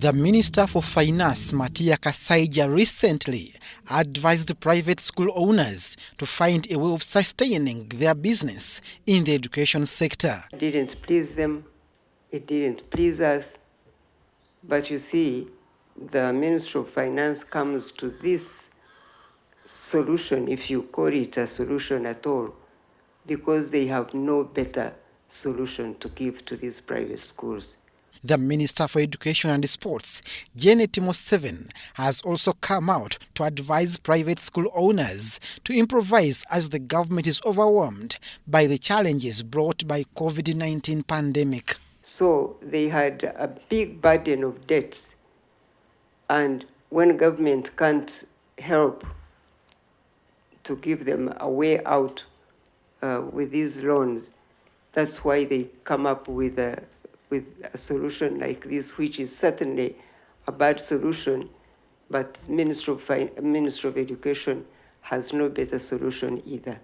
The Minister for Finance, Matia Kasaija, recently advised private school owners to find a way of sustaining their business in the education sector. It didn't please them, it didn't please us, but you see, the Ministry of Finance comes to this solution, if you call it a solution at all, because they have no better solution to give to these private schools. The Minister for Education and Sports, Janet Museveni, has also come out to advise private school owners to improvise as the government is overwhelmed by the challenges brought by COVID-19 pandemic. So they had a big burden of debts, and when government can't help to give them a way out with these loans, that's why they come up with a solution like this, which is certainly a bad solution, but Ministry of Education has no better solution either.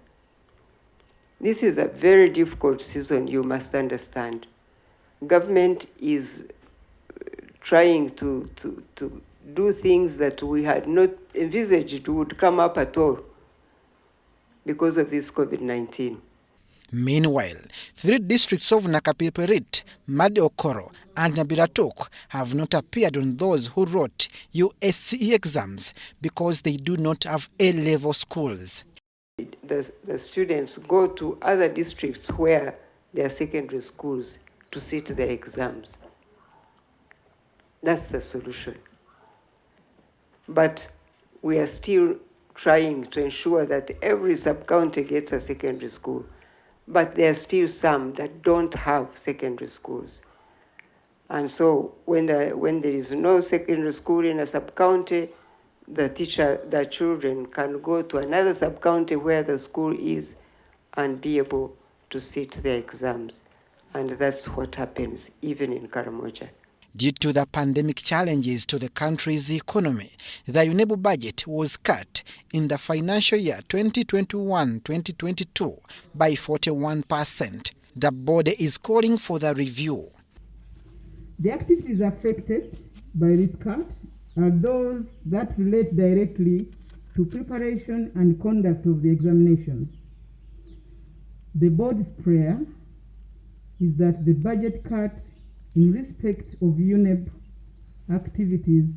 This is a very difficult season, you must understand. Government is trying to do things that we had not envisaged would come up at all because of this COVID-19. Meanwhile, 3 districts of Nakapiperit, Madi Okoro and Nabiratok have not appeared on those who wrote USCE exams because they do not have A-level schools. The students go to other districts where there are secondary schools to sit their exams. That's the solution. But we are still trying to ensure that every sub-county gets a secondary school. But there are still some that don't have secondary schools. And so when there is no secondary school in a sub-county, the children can go to another sub-county where the school is and be able to sit their exams. And that's what happens even in Karamoja. Due to the pandemic challenges to the country's economy, the UNEB budget was cut in the financial year 2021-2022 by 41%. The body is calling for the review. The activities affected by this cut are those that relate directly to preparation and conduct of the examinations. The board's prayer is that the budget cut in respect of UNEB activities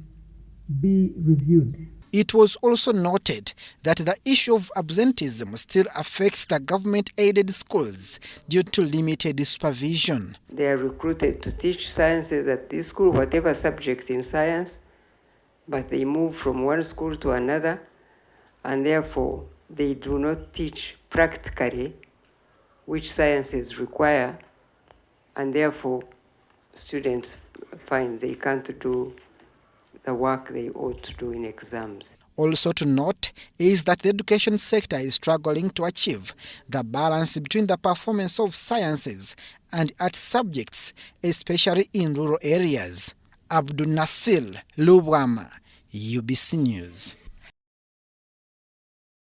be reviewed. It was also noted that the issue of absenteeism still affects the government-aided schools due to limited supervision. They are recruited to teach sciences at this school, whatever subject in science, but they move from one school to another, and therefore they do not teach practically which sciences require, and therefore students find they can't do the work they ought to do in exams. Also to note is that the education sector is struggling to achieve the balance between the performance of sciences and art subjects, especially in rural areas. Abdul Nasir Lubwama, UBC News.